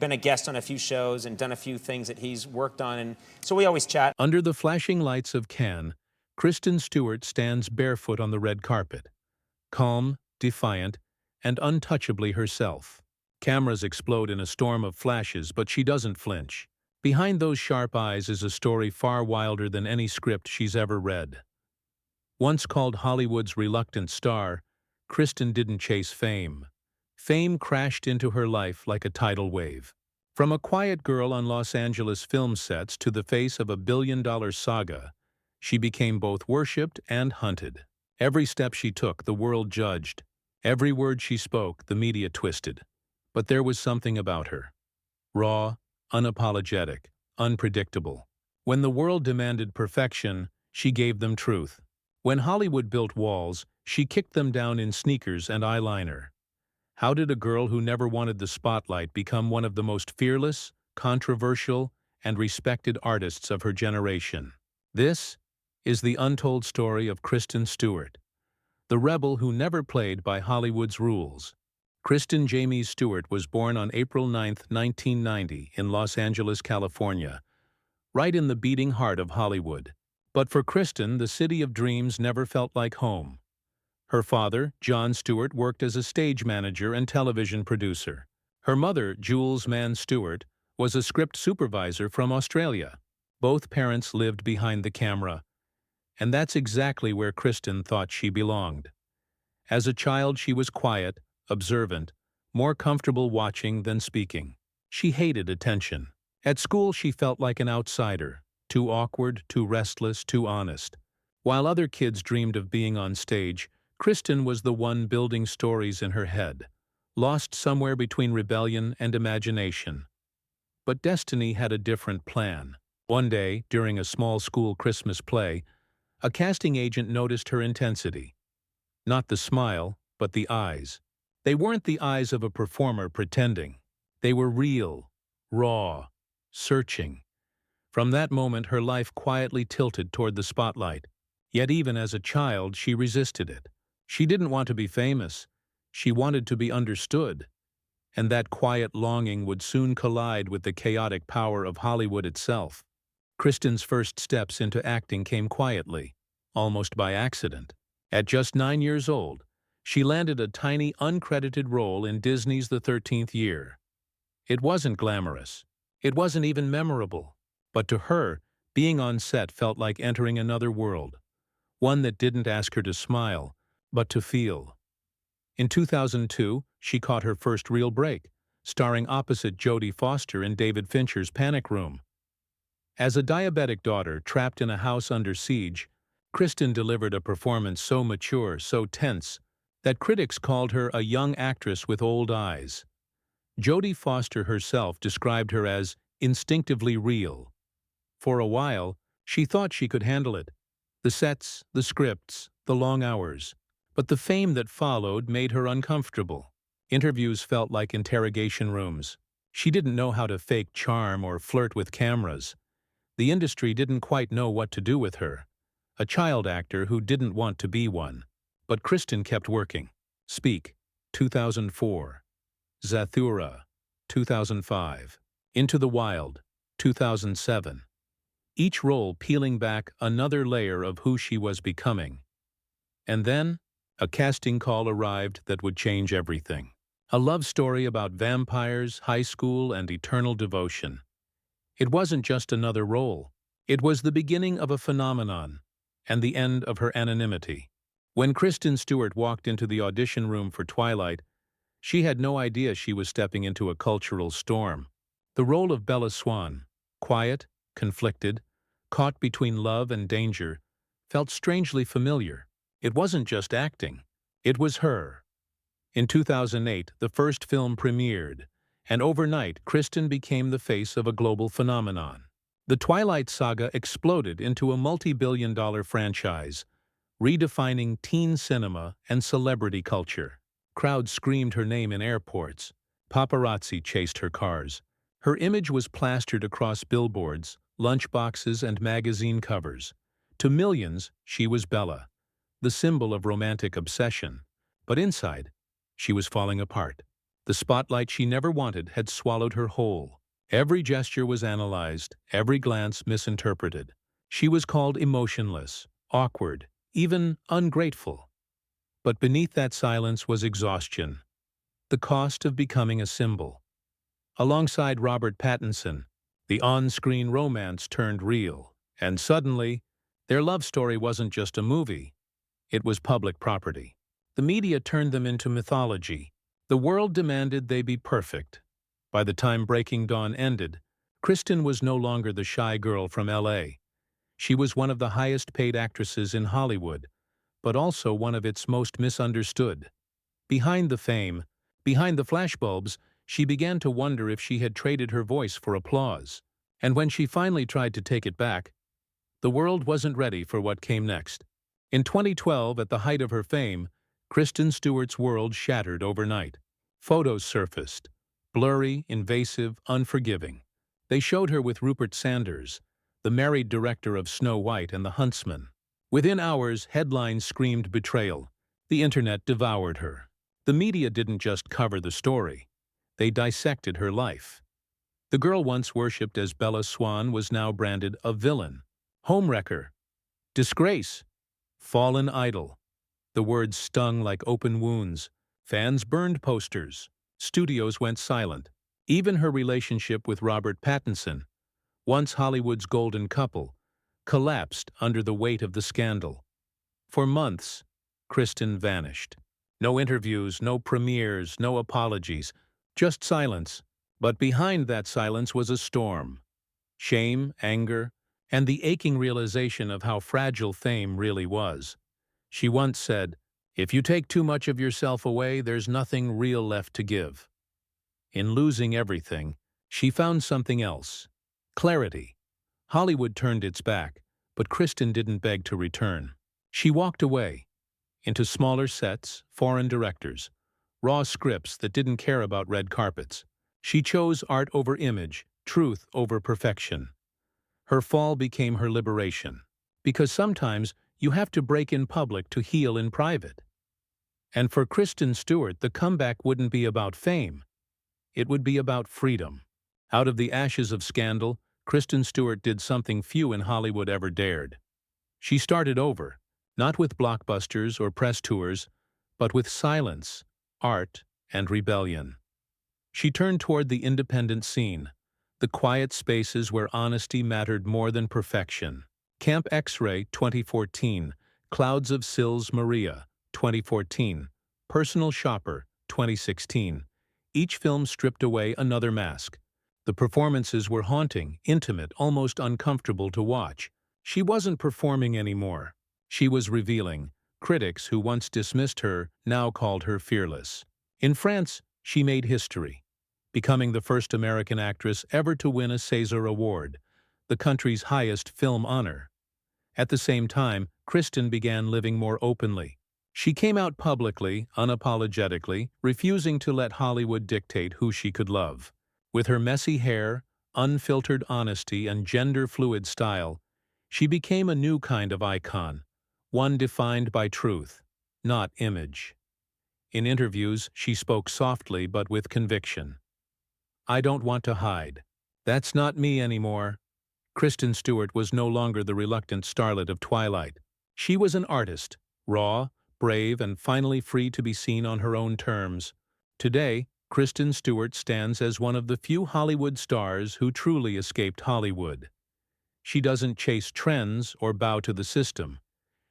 been a guest on a few shows and done a few things that he's worked on, and so we always chat. Under the flashing lights of Cannes, Kristen Stewart stands barefoot on the red carpet, calm, defiant, and untouchably herself. Cameras explode in a storm of flashes, but she doesn't flinch. Behind those sharp eyes is a story far wilder than any script she's ever read. Once called Hollywood's reluctant star, Kristen didn't chase fame. Fame crashed into her life like a tidal wave. From a quiet girl on Los Angeles film sets to the face of a billion-dollar saga, she became both worshipped and hunted. Every step she took, the world judged. Every word she spoke, the media twisted. But there was something about her. Raw, unapologetic, unpredictable. When the world demanded perfection, she gave them truth. When Hollywood built walls, she kicked them down in sneakers and eyeliner. How did a girl who never wanted the spotlight become one of the most fearless, controversial, and respected artists of her generation? This is the untold story of Kristen Stewart, the rebel who never played by Hollywood's rules. Kristen Jamie Stewart was born on April 9, 1990, in Los Angeles, California, right in the beating heart of Hollywood. But for Kristen, the city of dreams never felt like home. Her father, John Stewart, worked as a stage manager and television producer. Her mother, Jules Mann Stewart, was a script supervisor from Australia. Both parents lived behind the camera, and that's exactly where Kristen thought she belonged. As a child, she was quiet, observant, more comfortable watching than speaking. She hated attention. At school, she felt like an outsider, too awkward, too restless, too honest. While other kids dreamed of being on stage, Kristen was the one building stories in her head, lost somewhere between rebellion and imagination. But destiny had a different plan. One day, during a small school Christmas play, a casting agent noticed her intensity. Not the smile, but the eyes. They weren't the eyes of a performer pretending. They were real, raw, searching. From that moment, her life quietly tilted toward the spotlight. Yet even as a child, she resisted it. She didn't want to be famous. She wanted to be understood. And that quiet longing would soon collide with the chaotic power of Hollywood itself. Kristen's first steps into acting came quietly, almost by accident. At just 9 years old, she landed a tiny, uncredited role in Disney's The 13th Year. It wasn't glamorous. It wasn't even memorable. But to her, being on set felt like entering another world, one that didn't ask her to smile, but to feel. In 2002, she caught her first real break, starring opposite Jodie Foster in David Fincher's Panic Room. As a diabetic daughter trapped in a house under siege, Kristen delivered a performance so mature, so tense, that critics called her a young actress with old eyes. Jodie Foster herself described her as instinctively real. For a while, she thought she could handle it. The sets, the scripts, the long hours. But the fame that followed made her uncomfortable. Interviews felt like interrogation rooms. She didn't know how to fake charm or flirt with cameras. The industry didn't quite know what to do with her. A child actor who didn't want to be one. But Kristen kept working. Speak, 2004. Zathura, 2005. Into the Wild, 2007. Each role peeling back another layer of who she was becoming. And then, a casting call arrived that would change everything. A love story about vampires, high school, and eternal devotion. It wasn't just another role. It was the beginning of a phenomenon, and the end of her anonymity. When Kristen Stewart walked into the audition room for Twilight, she had no idea she was stepping into a cultural storm. The role of Bella Swan, quiet, conflicted, caught between love and danger, felt strangely familiar. It wasn't just acting. It was her. In 2008, the first film premiered, and overnight, Kristen became the face of a global phenomenon. The Twilight saga exploded into a multi-billion-dollar franchise, redefining teen cinema and celebrity culture. Crowds screamed her name in airports. Paparazzi chased her cars. Her image was plastered across billboards, lunchboxes, and magazine covers. To millions, she was Bella, the symbol of romantic obsession. But inside, she was falling apart. The spotlight she never wanted had swallowed her whole. Every gesture was analyzed, every glance misinterpreted. She was called emotionless, awkward, even ungrateful. But beneath that silence was exhaustion, the cost of becoming a symbol. Alongside Robert Pattinson, the on-screen romance turned real, and suddenly, their love story wasn't just a movie, it was public property. The media turned them into mythology. The world demanded they be perfect. By the time Breaking Dawn ended, Kristen was no longer the shy girl from LA. She was one of the highest-paid actresses in Hollywood, but also one of its most misunderstood. Behind the fame, behind the flashbulbs, she began to wonder if she had traded her voice for applause. And when she finally tried to take it back, the world wasn't ready for what came next. In 2012, at the height of her fame, Kristen Stewart's world shattered overnight. Photos surfaced, blurry, invasive, unforgiving. They showed her with Rupert Sanders, the married director of Snow White and the Huntsman. Within hours, headlines screamed betrayal. The internet devoured her. The media didn't just cover the story. They dissected her life. The girl once worshipped as Bella Swan was now branded a villain, homewrecker, disgrace, fallen idol. The words stung like open wounds. Fans burned posters. Studios went silent. Even her relationship with Robert Pattinson, once Hollywood's golden couple, collapsed under the weight of the scandal. For months, Kristen vanished. No interviews, no premieres, no apologies, just silence. But behind that silence was a storm. Shame, anger, and the aching realization of how fragile fame really was. She once said, "If you take too much of yourself away, there's nothing real left to give." In losing everything, she found something else. Clarity. Hollywood turned its back, but Kristen didn't beg to return. She walked away, into smaller sets, foreign directors, raw scripts that didn't care about red carpets. She chose art over image, truth over perfection. Her fall became her liberation, because sometimes you have to break in public to heal in private. And for Kristen Stewart, the comeback wouldn't be about fame. It would be about freedom. Out of the ashes of scandal, Kristen Stewart did something few in Hollywood ever dared. She started over, not with blockbusters or press tours, but with silence, art, and rebellion. She turned toward the independent scene, the quiet spaces where honesty mattered more than perfection. Camp X-Ray 2014, Clouds of Sils Maria 2014, Personal Shopper 2016. Each film stripped away another mask. The performances were haunting, intimate, almost uncomfortable to watch. She wasn't performing anymore. She was revealing. Critics who once dismissed her now called her fearless. In France, she made history, becoming the first American actress ever to win a César Award, the country's highest film honor. At the same time, Kristen began living more openly. She came out publicly, unapologetically, refusing to let Hollywood dictate who she could love. With her messy hair, unfiltered honesty, and gender-fluid style, she became a new kind of icon, one defined by truth, not image. In interviews, she spoke softly but with conviction. "I don't want to hide. That's not me anymore." Kristen Stewart was no longer the reluctant starlet of Twilight. She was an artist, raw, brave, and finally free to be seen on her own terms. Today, Kristen Stewart stands as one of the few Hollywood stars who truly escaped Hollywood. She doesn't chase trends or bow to the system.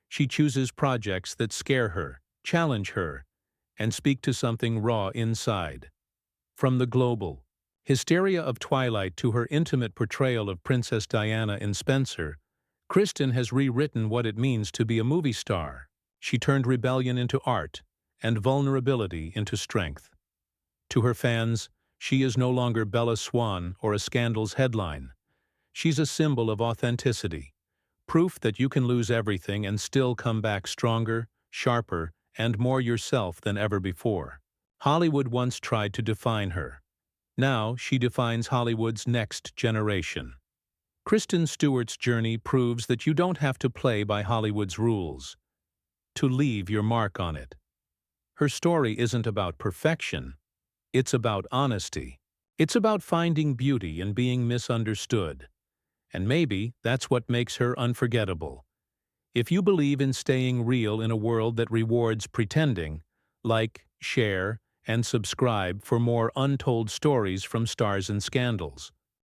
She chooses projects that scare her, challenge her, and speak to something raw inside. From the global hysteria of Twilight to her intimate portrayal of Princess Diana in Spencer, Kristen has rewritten what it means to be a movie star. She turned rebellion into art and vulnerability into strength. To her fans, she is no longer Bella Swan or a scandal's headline. She's a symbol of authenticity, proof that you can lose everything and still come back stronger, sharper, and more yourself than ever before. Hollywood once tried to define her. Now she defines Hollywood's next generation. Kristen Stewart's journey proves that you don't have to play by Hollywood's rules to leave your mark on it. Her story isn't about perfection, It's about honesty. It's about finding beauty in being misunderstood. And maybe that's what makes her unforgettable. If you believe in staying real in a world that rewards pretending, like, share, and subscribe for more untold stories from Stars and Scandals.